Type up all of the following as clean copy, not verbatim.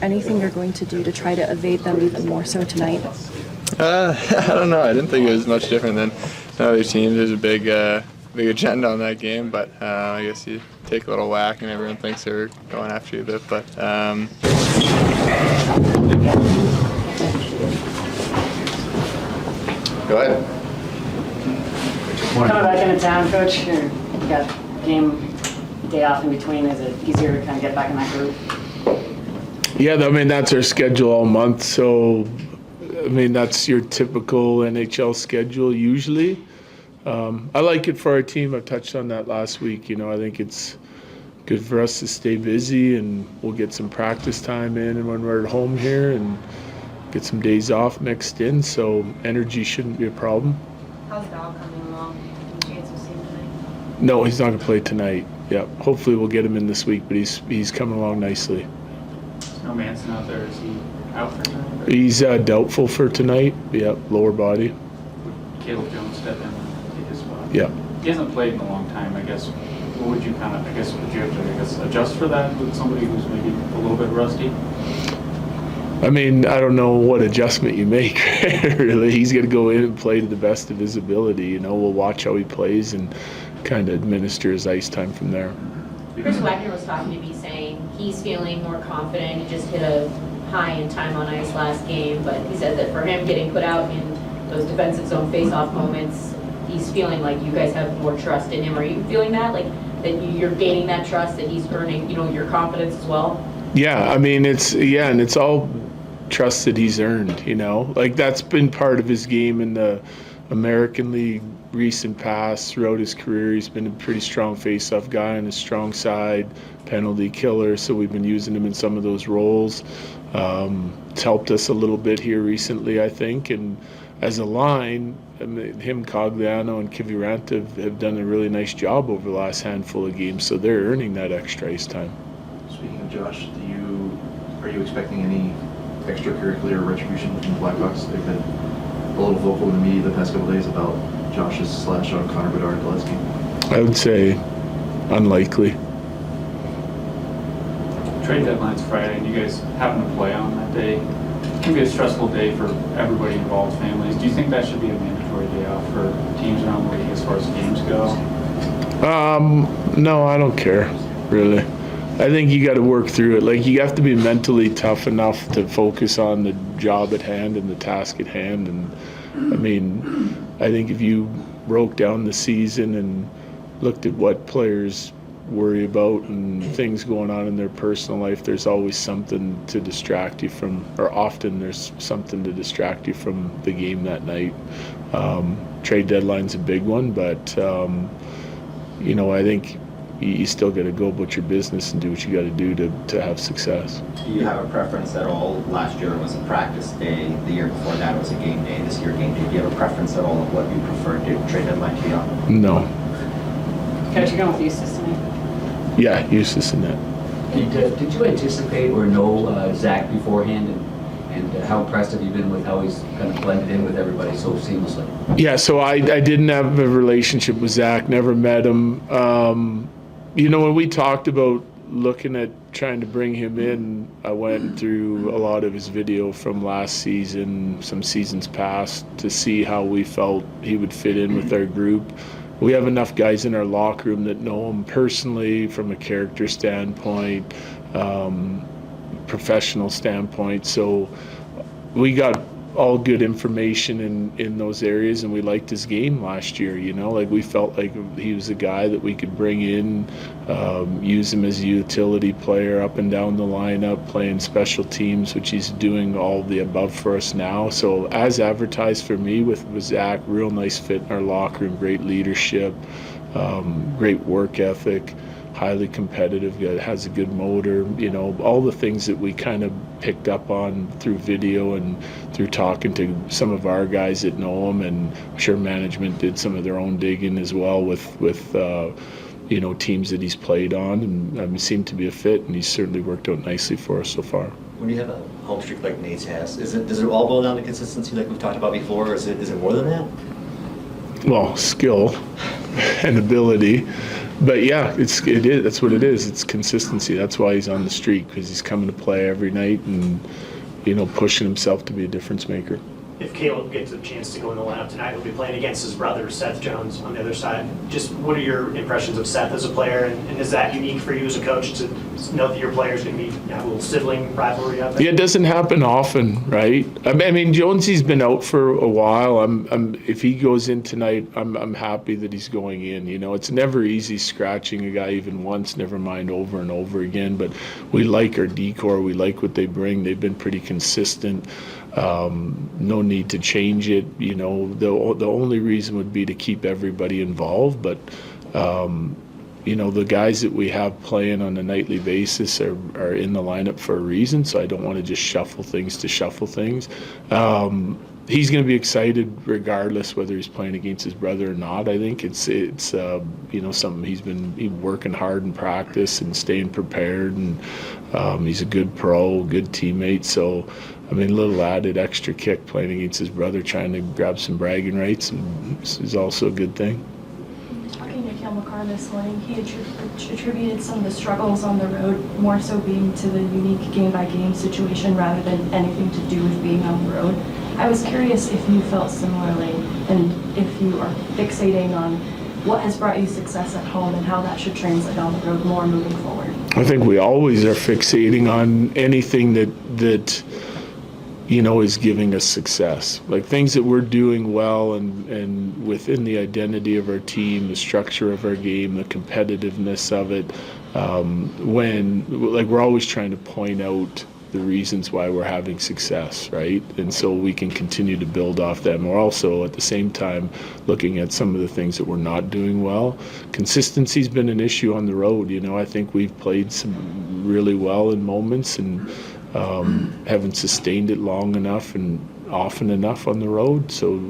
anything you're going to do to try to evade them even more so tonight? I don't know. I didn't think it was much different than other teams. There's a big agenda on that game, but I guess you take a little whack and everyone thinks they're going after you a bit. But go ahead. Coming back into town, Coach, you got game day off in between. Is it easier to kind of get back in that group? Yeah, I mean, that's our schedule all month. So, I mean, that's your typical NHL schedule usually. I like it for our team. I touched on that last week. You know, I think it's good for us to stay busy, and we'll get some practice time in and when we're at home here and get some days off mixed in. So energy shouldn't be a problem. How's Dog coming along? Any chance we'll see him tonight? No, he's not going to play tonight. Yeah, hopefully we'll get him in this week, but he's coming along nicely. There's no Manson out there. Is he out for tonight? He's doubtful for tonight. Yeah, lower body. Would Cale Jones step in and take his spot? Yeah. He hasn't played in a long time, I guess. What would you would you have to, adjust for that with somebody who's maybe a little bit rusty? I mean, I don't know what adjustment you make, really. He's going to go in and play to the best of his ability. You know, we'll watch how he plays and kind of administer his ice time from there. Chris Wagner was talking to me saying he's feeling more confident. He just hit a high in time on ice last game, but he said that for him getting put out in those defensive zone face-off moments, he's feeling like you guys have more trust in him. Are you feeling that? Like that you're gaining that trust, that he's earning, you know, your confidence as well? Yeah, I mean, it's all trust that he's earned, you know. Like, that's been part of his game in the American League recent past. Throughout his career, he's been a pretty strong face-off guy on his strong side, penalty killer, so we've been using him in some of those roles. It's helped us a little bit here recently, I think, and as a line, I mean, him, Cogliano, and Kiviranta have done a really nice job over the last handful of games, so they're earning that extra ice time. Speaking of Josh, are you expecting any extracurricular retribution from the Blackhawks? They've been a little vocal in the media the past couple days about Josh's slash on Connor Bedard last game. I would say unlikely. Trade deadline's Friday, and you guys happen to play on that day. It can be a stressful day for everybody involved, families. Do you think that should be a mandatory day off for teams around the league as far as games go? No, I don't care, really. I think you got to work through it. Like, you have to be mentally tough enough to focus on the job at hand and the task at hand. And I mean, I think if you broke down the season and looked at what players worry about and things going on in their personal life, there's always something to distract you from, or often there's something to distract you from the game that night. Trade deadline's a big one, but you know, I think you still got to go about your business and do what you got to do to have success. Do you have a preference at all? Last year it was a practice day. The year before that it was a game day. This year game day. Do you have a preference at all of what you prefer to trade deadline to be on? No. Coach, you going with Eustace tonight? Yeah, Eustace in that. Did you anticipate or know Zach beforehand, and how impressed have you been with how he's kind of blended in with everybody so seamlessly? Yeah, so I didn't have a relationship with Zach, never met him. You know, when we talked about looking at trying to bring him in, I went through a lot of his video from last season, some seasons past, to see how we felt he would fit in with our group. We have enough guys in our locker room that know him personally from a character standpoint, professional standpoint. So we got all good information in those areas, and we liked his game last year. You know, like, we felt like he was a guy that we could bring in, use him as a utility player up and down the lineup, playing special teams, which he's doing all the above for us now. So as advertised for me with Zach, real nice fit in our locker room, great leadership, great work ethic, highly competitive, has a good motor, you know, all the things that we kind of picked up on through video and through talking to some of our guys that know him, and I'm sure management did some of their own digging as well with you know, teams that he's played on, and seemed to be a fit, and he's certainly worked out nicely for us so far. When you have a home streak like Nate's has, does it all boil down to consistency like we've talked about before, or is it more than that? Well, skill and ability. But yeah, it is. That's what it is. It's consistency. That's why he's on the streak, because he's coming to play every night and, pushing himself to be a difference maker. If Cale gets a chance to go in the lineup tonight, he'll be playing against his brother, Seth Jones, on the other side. Just what are your impressions of Seth as a player, and is that unique for you as a coach to know that your player's going to have a little sibling rivalry out there? Yeah, it doesn't happen often, right? I mean, Jonesy's been out for a while. If he goes in tonight, I'm happy that he's going in. It's never easy scratching a guy even once, never mind over and over again. But we like our decor. We like what they bring. They've been pretty consistent. No need to change it. The only reason would be to keep everybody involved. But the guys that we have playing on a nightly basis are in the lineup for a reason. So I don't want to just shuffle things to shuffle things. He's going to be excited regardless whether he's playing against his brother or not. I think it's something he's been working hard in practice and staying prepared, and he's a good pro, good teammate. So a little added extra kick playing against his brother, trying to grab some bragging rights, is also a good thing. Talking to Cale Makar this morning, he attributed some of the struggles on the road more so being to the unique game-by-game situation rather than anything to do with being on the road. I was curious if you felt similarly, and if you are fixating on what has brought you success at home and how that should translate on the road more moving forward. I think we always are fixating on anything that is giving us success. Like things that we're doing well and within the identity of our team, the structure of our game, the competitiveness of it, we're always trying to point out the reasons why we're having success, right? And so we can continue to build off that. And we're also at the same time looking at some of the things that we're not doing well. Consistency's been an issue on the road. I think we've played some really well in moments and haven't sustained it long enough and often enough on the road. So,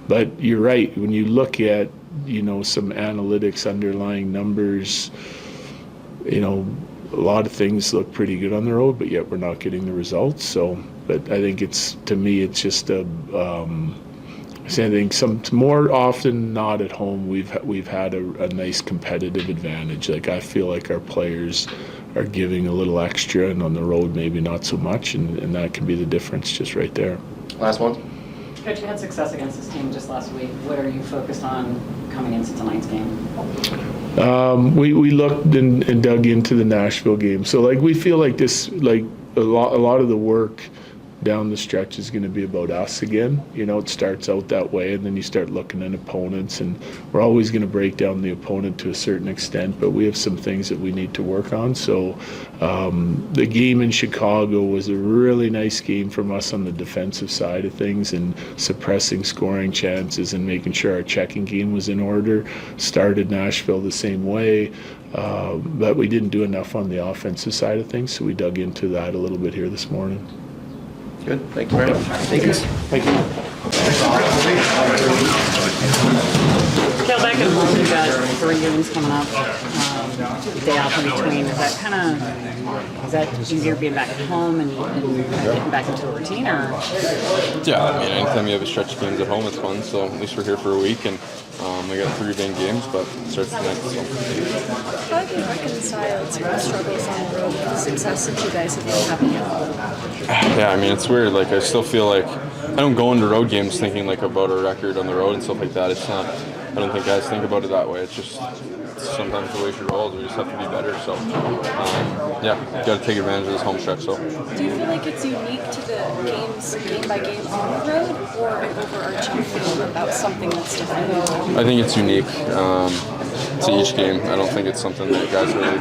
but you're right. When you look at, some analytics, underlying numbers, a lot of things look pretty good on the road, but yet we're not getting the results. So, but I think it's just I think some more often not at home we've had a nice competitive advantage. Like I feel like our players are giving a little extra, and on the road maybe not so much, and that can be the difference just right there. Last one. Coach, you had success against this team just last week. What are you focused on coming into tonight's game? We looked and dug into the Nashville game. So we feel like this, a lot of the work down the stretch is going to be about us again. It starts out that way, and then you start looking at opponents, and we're always going to break down the opponent to a certain extent, but we have some things that we need to work on. So the game in Chicago was a really nice game from us on the defensive side of things and suppressing scoring chances and making sure our checking game was in order. Started Nashville the same way, but we didn't do enough on the offensive side of things, so we dug into that a little bit here this morning. Good. Thank you very much. Thank you. Thank you. Cale, back at home, you've got 3 games coming up, day off in between. Is that easier being back at home and getting back into a routine, or? Yeah, anytime you have a stretch of games at home, it's fun. So at least we're here for a week, and we got 3 main games, but it starts tonight. So. How have you reconciled some of the struggles on the road with the success that you guys have been having at home? Yeah, it's weird. I still feel like I don't go into road games thinking about a record on the road and stuff like that. It's not. I don't think guys think about it that way. It's just sometimes the way she rolls. We just have to be better. So, got to take advantage of this home stretch. So. Do you feel like it's unique to the games, game by game on the road, or an overarching feeling about something that's different? I think it's unique to each game. I don't think it's something that guys really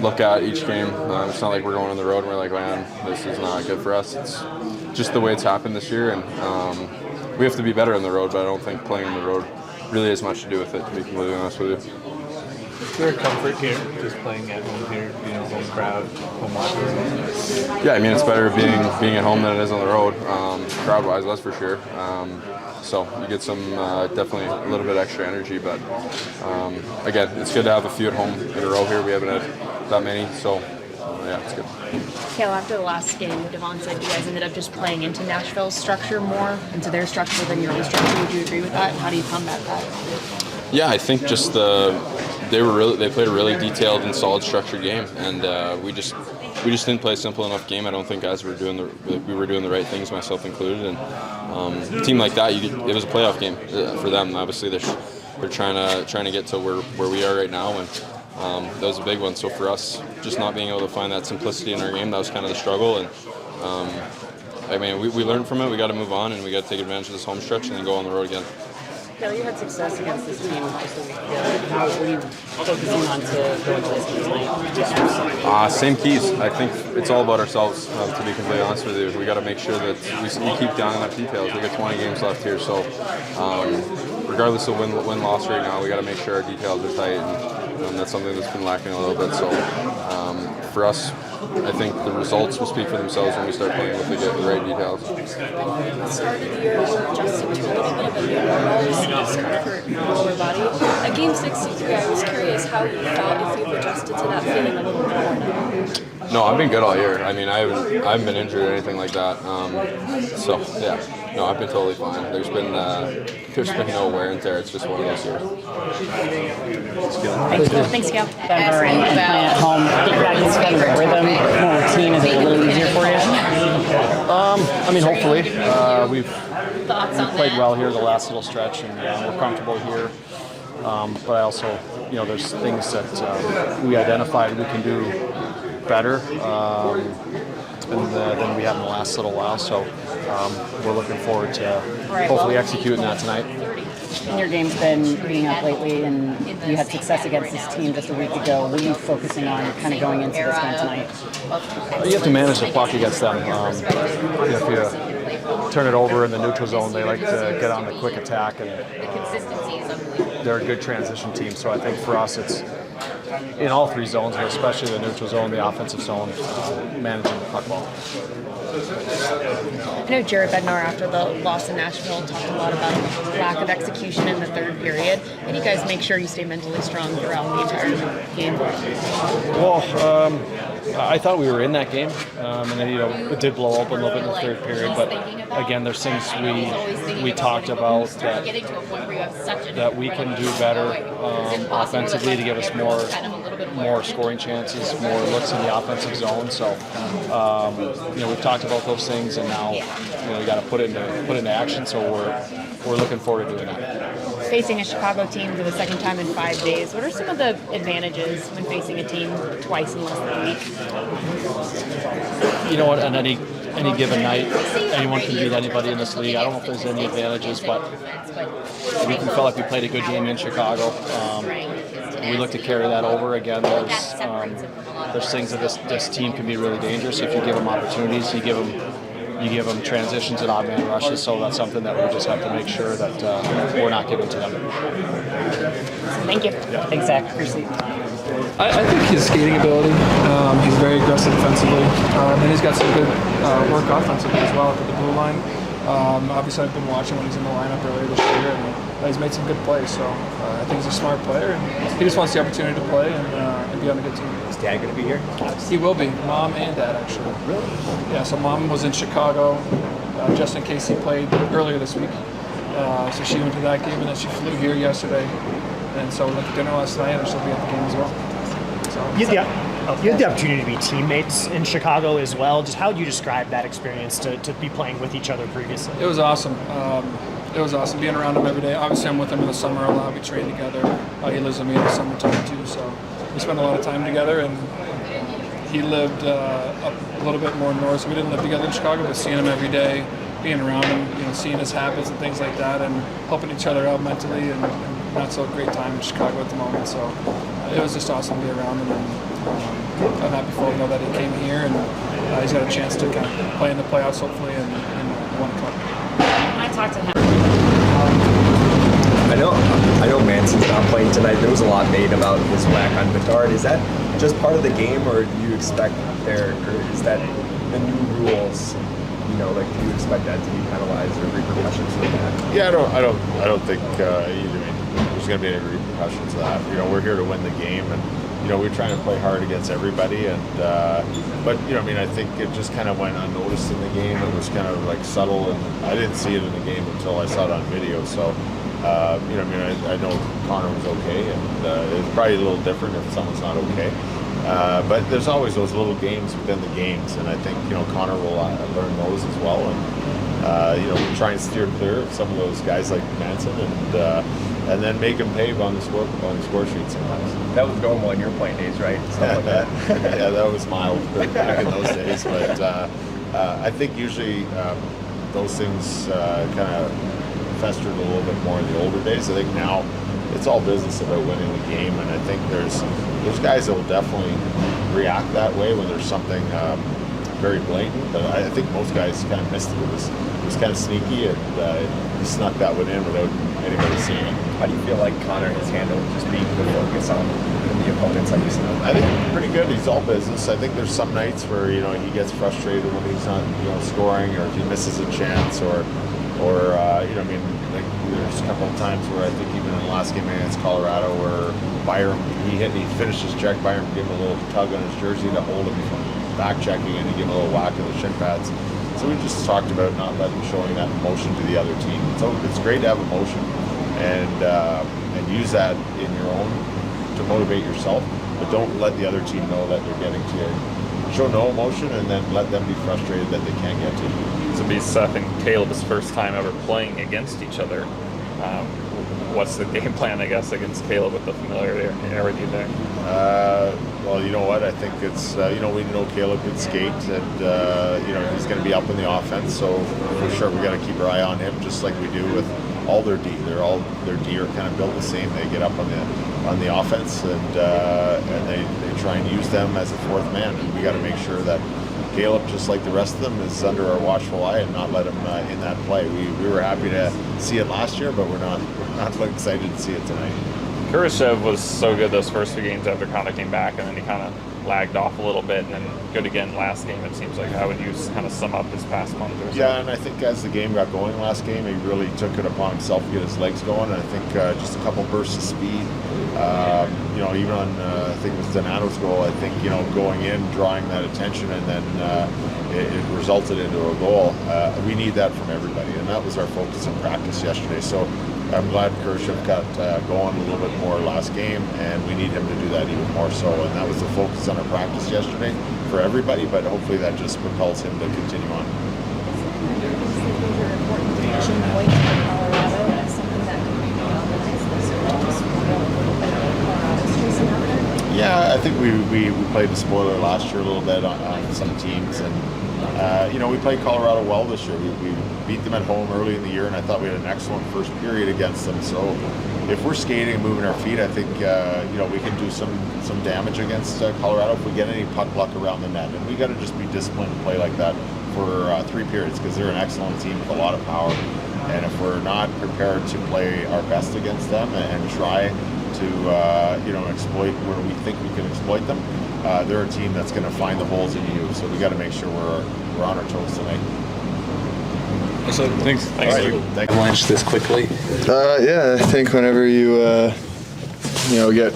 look at each game. It's not like we're going on the road and we're like, man, this is not good for us. It's just the way it's happened this year, and we have to be better on the road, but I don't think playing on the road really has much to do with it, to be completely honest with you. Is there a comfort here, just playing at home here, home crowd, home watchers? Yeah, it's better being at home than it is on the road, crowd-wise, that's for sure. So you get some definitely a little bit extra energy, but again, it's good to have a few at home in a row here. We haven't had that many, so it's good. Cale, after the last game, Devon said you guys ended up just playing into Nashville's structure more, into their structure than your own structure. Would you agree with that? And how do you combat that? Yeah, I think just the they played a really detailed and solid structured game, and we just didn't play a simple enough game. I don't think guys were doing the right things, myself included. And a team like that, it was a playoff game for them. Obviously, they're trying to get to where we are right now, and that was a big one. So for us, just not being able to find that simplicity in our game, that was kind of the struggle. And I mean, we learned from it. We got to move on, and we got to take advantage of this home stretch and then go on the road again. Cale, you had success against this team just a week ago. How are you focusing on to go into this game tonight? Same keys. I think it's all about ourselves, to be completely honest with you. We got to make sure that we keep down on the details. We got 20 games left here, so regardless of win-loss right now, we got to make sure our details are tight, and that's something that's been lacking a little bit. So for us, I think the results will speak for themselves when we start playing with the right details. The start of the year, you were adjusting to a little bit of a new normal, discomfort in your lower body. At Game 63, I was curious how you felt, if you've adjusted to that feeling a little bit more now. No, I've been good all year. I mean, I haven't been injured or anything like that. So yeah. No, I've been totally fine. There's been no wear and tear. It's just one of those years. Thanks, Cale. Denver and playing at home, getting back into kind of a rhythm, more routine, is it a little easier for you? I mean, hopefully. We've played well here the last little stretch, and we're comfortable here. But I also, there's things that we identified we can do better than we have in the last little while. So we're looking forward to hopefully executing that tonight. And your game's been heating up lately, and you had success against this team just a week ago. What are you focusing on kind of going into this game tonight? You have to manage the puck against them. If you turn it over in the neutral zone, they like to get on the quick attack, and they're a good transition team. So I think for us, it's in all three zones, but especially the neutral zone, the offensive zone, managing the puck ball. I know Jared Bednar, after the loss in Nashville, talked a lot about lack of execution in the third period. How do you guys make sure you stay mentally strong throughout the entire game? Well, I thought we were in that game, and then it did blow open a little bit in the third period. But again, there's things we talked about that we can do better offensively to give us more scoring chances, more looks in the offensive zone. So we've talked about those things, and now we got to put it into action. So we're looking forward to doing that. Facing a Chicago team for the second time in 5 days, what are some of the advantages when facing a team twice in less than a week? You know what? On any given night, anyone can beat anybody in this league. I don't know if there's any advantages, but we felt like we played a good game in Chicago. We look to carry that over again. There's things that this team can be really dangerous if you give them opportunities. You give them transitions and odd man rushes. So that's something that we just have to make sure that we're not giving to them. Thank you. Yeah. Thanks, Zach. Appreciate it. I think his skating ability, he's very aggressive defensively, and he's got some good work offensively as well at the blue line. Obviously, I've been watching when he's in the lineup earlier this year, and he's made some good plays. So I think he's a smart player, and he just wants the opportunity to play and be on a good team. Is Dad going to be here? He will be. Mom and Dad, actually. Really? Yeah, so Mom was in Chicago just in case he played earlier this week. So she went to that game, and then she flew here yesterday. And so we went to dinner last night, and she'll be at the game as well. So, you had the opportunity to be teammates in Chicago as well. Just how would you describe that experience to be playing with each other previously? It was awesome. It was awesome being around him every day. Obviously, I'm with him in the summer a lot. We train together. He lives with me in the summertime too, so we spend a lot of time together. And he lived up a little bit more north, so we didn't live together in Chicago, but seeing him every day, being around him, seeing his habits and things like that, and helping each other out mentally, and not so great time in Chicago at the moment. So it was just awesome to be around him, and I'm happy for him that he came here, and he's got a chance to kind of play in the playoffs hopefully and win a cup. I talked to him. I know Manson's not playing tonight. There was a lot made about his whack on Bedard. Is that just part of the game, or do you expect is that the new rules? Do you expect that to be penalized or repercussions for that? Yeah, I don't think either. There's going to be any repercussions to that. We're here to win the game, and we're trying to play hard against everybody. And but I think it just kind of went unnoticed in the game. It was kind of like subtle, and I didn't see it in the game until I saw it on video. So I know Connor was okay, and it's probably a little different if someone's not okay. But there's always those little games within the games, and I think Connor will learn those as well. And we try and steer clear of some of those guys like Manson, and then make them pay on the score sheet sometimes. That was normal in your playing days, right? Stuff like that. Yeah, that was mild back in those days. But I think usually those things kind of festered a little bit more in the older days. I think now it's all business about winning the game, and I think there's guys that will definitely react that way when there's something very blatant. But I think most guys kind of missed it. It was kind of sneaky, and he snuck that one in without anybody seeing it. How do you feel like Connor has handled just being the focus on the opponents like you said? I think pretty good. He's all business. I think there's some nights where he gets frustrated when he's not scoring, or if he misses a chance, or there's a couple of times where I think even in the last game against Colorado where Byram he finished his check, Byram gave him a little tug on his jersey to hold him from back checking, and he gave him a little whack in the shin pads. So we just talked about not showing that emotion to the other team. So it's great to have emotion and use that in your own to motivate yourself, but don't let the other team know that they're getting to you. Show no emotion and then let them be frustrated that they can't get to you. To be Seth and Caleb's first time ever playing against each other, what's the game plan, I guess, against Caleb with the familiarity and everything there? Well, you know what? I think it's, we know Caleb can skate, and, he's going to be up in the offense, so for sure we got to keep our eye on him, just like we do with all their D. Their D are kind of built the same. They get up on the offense, and they try and use them as a fourth man, and we got to make sure that Caleb, just like the rest of them, is under our watchful eye and not let him in that play. We were happy to see it last year, but we're not excited to see it tonight. Kurashev was so good those first few games after Connor came back, and then he kind of lagged off a little bit, and then good again last game, it seems like. How would you kind of sum up this past month or so? Yeah, and I think as the game got going last game, he really took it upon himself to get his legs going. And I think just a couple bursts of speed, even on, I think it was Donato's goal, I think, going in, drawing that attention, and then it resulted into a goal. We need that from everybody, and that was our focus in practice yesterday. So I'm glad Kurashev got going a little bit more last game, and we need him to do that even more so. And that was the focus on our practice yesterday for everybody, but hopefully that just propels him to continue on. Yeah, I think we played the spoiler last year a little bit on some teams, and we played Colorado well this year. We beat them at home early in the year, and I thought we had an excellent first period against them. So if we're skating and moving our feet, I think we can do some damage against Colorado if we get any puck luck around the net. And we got to just be disciplined to play like that for 3 periods, because they're an excellent team with a lot of power. And if we're not prepared to play our best against them and try to exploit where we think we can exploit them, they're a team that's going to find the holes in you. So we got to make sure we're on our toes tonight. So thanks. Thanks. Avalanche this quickly. Yeah, I think whenever you get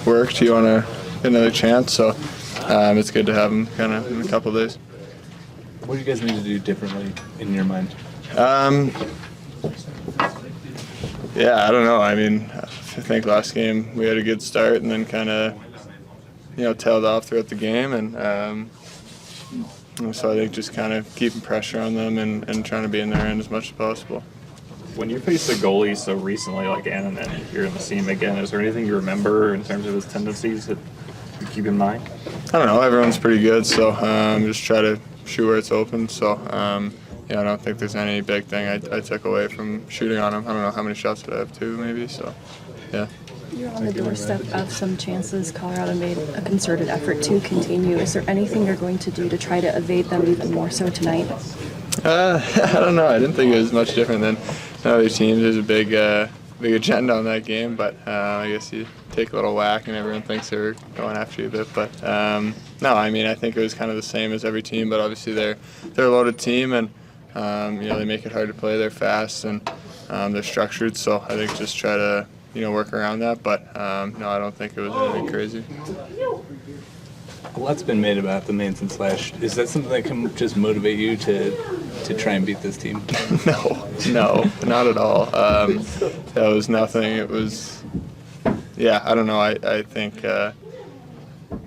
worked, you want to get another chance. So it's good to have them kind of in a couple of days. What do you guys need to do differently in your mind? Yeah, I don't know. I mean, I think last game we had a good start and then kind of, tailed off throughout the game, and so I think just kind of keeping pressure on them and trying to be in their end as much as possible. When you face a goalie so recently like Ann, and then you're in the scene again, is there anything you remember in terms of his tendencies that you keep in mind? I don't know. Everyone's pretty good, so just try to shoot where it's open. So I don't think there's any big thing I took away from shooting on him. I don't know how many shots did I have, 2 maybe. So yeah. You're on the doorstep of some chances. Colorado made a concerted effort to continue. Is there anything you're going to do to try to evade them even more so tonight? I don't know. I didn't think it was much different than other teams. There's a big agenda on that game, but I guess you take a little whack and everyone thinks they're going after you a bit. But no, I mean, I think it was kind of the same as every team, but obviously they're a loaded team, and they make it hard to play. They're fast and they're structured, so I think just try to work around that. But no, I don't think it was anything crazy. A lot's been made about the Manson Slash. Is that something that can just motivate you to try and beat this team? No, not at all. that was nothing. It was, yeah, I don't know. I think,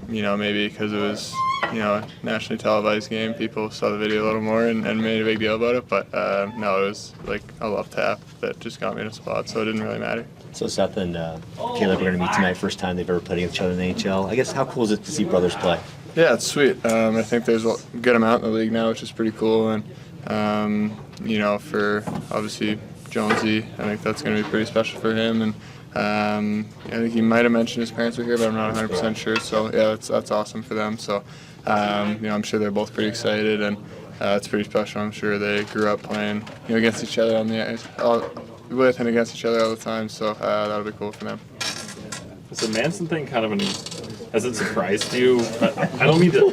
maybe because it was, a nationally televised game, people saw the video a little more and made a big deal about it. But no, it was like a love tap that just got me in a spot, so it didn't really matter. So Seth and Caleb are going to meet tonight, first time they've ever played against each other in the NHL. I guess how cool is it to see brothers play? Yeah, it's sweet. I think there's a good amount in the league now, which is pretty cool. And, for obviously Jonesy, I think that's going to be pretty special for him. And I think he might have mentioned his parents were here, but I'm not 100% sure. So, yeah, that's awesome for them. So, I'm sure they're both pretty excited, and it's pretty special. I'm sure they grew up playing against each other on the ice, with and against each other all the time. So that'll be cool for them. Is the Manson thing kind of has it surprised you? I don't mean to.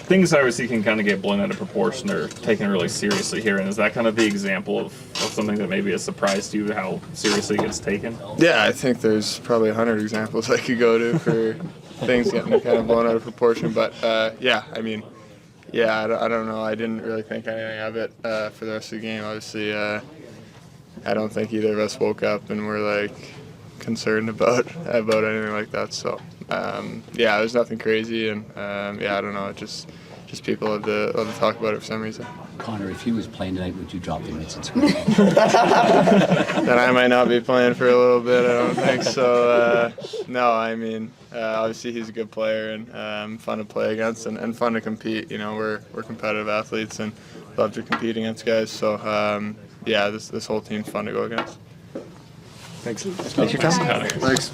Things obviously can kind of get blown out of proportion or taken really seriously here, and is that kind of the example of something that maybe has surprised you, how seriously it gets taken? Yeah, I think there's probably 100 examples I could go to for things getting kind of blown out of proportion, but I don't know. I didn't really think anything of it for the rest of the game. Obviously, I don't think either of us woke up and were concerned about anything like that. So it was nothing crazy, and I don't know. It just people love to talk about it for some reason. Connor, if he was playing tonight, would you drop the mitts and scream? Then I might not be playing for a little bit. I don't think so. No, obviously he's a good player and fun to play against and fun to compete. We're competitive athletes and love to compete against guys. So this whole team's fun to go against. Thanks. Thanks for your time. Thanks.